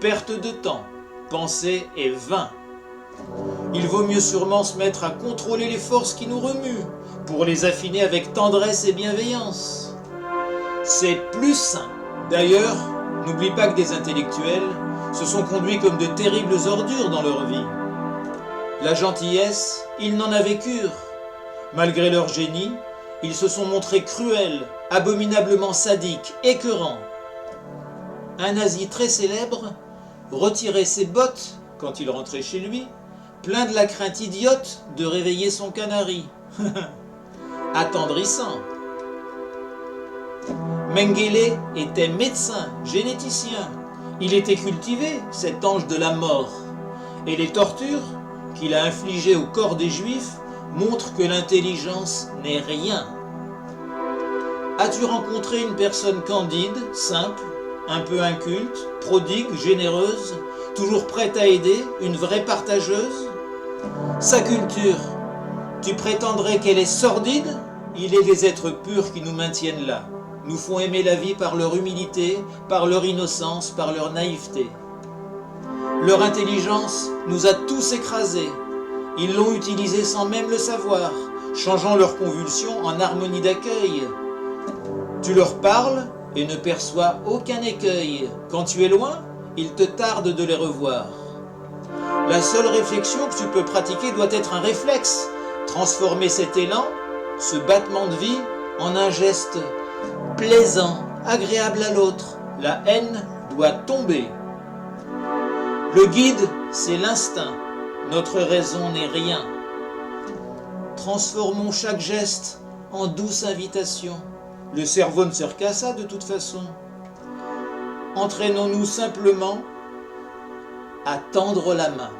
perte de temps, pensée est vain. Il vaut mieux sûrement se mettre à contrôler les forces qui nous remuent, pour les affiner avec tendresse et bienveillance. C'est plus sain. D'ailleurs, n'oublie pas que des intellectuels se sont conduits comme de terribles ordures dans leur vie. La gentillesse, ils n'en avaient cure. Malgré leur génie, ils se sont montrés cruels, abominablement sadiques, écœurants. Un nazi très célèbre retirait ses bottes quand il rentrait chez lui, plein de la crainte idiote de réveiller son canari. Attendrissant. Mengele était médecin, généticien. Il était cultivé, cet ange de la mort. Et les tortures qu'il a infligées au corps des Juifs montrent que l'intelligence n'est rien. As-tu rencontré une personne candide, simple, un peu inculte, prodigue, généreuse, toujours prête à aider, une vraie partageuse? Sa culture, tu prétendrais qu'elle est sordide? Il est des êtres purs qui nous maintiennent là, nous font aimer la vie par leur humilité, par leur innocence, par leur naïveté. Leur intelligence nous a tous écrasés. Ils l'ont utilisée sans même le savoir, changeant leurs convulsions en harmonie d'accueil. Tu leur parles et ne perçois aucun écueil. Quand tu es loin, il te tarde de les revoir. La seule réflexion que tu peux pratiquer doit être un réflexe. Transformer cet élan, ce battement de vie, en un geste plaisant, agréable à l'autre. La haine doit tomber. Le guide, c'est l'instinct. Notre raison n'est rien. Transformons chaque geste en douce invitation. Le cerveau ne sert qu'à ça de toute façon. Entraînons-nous simplement à tendre la main.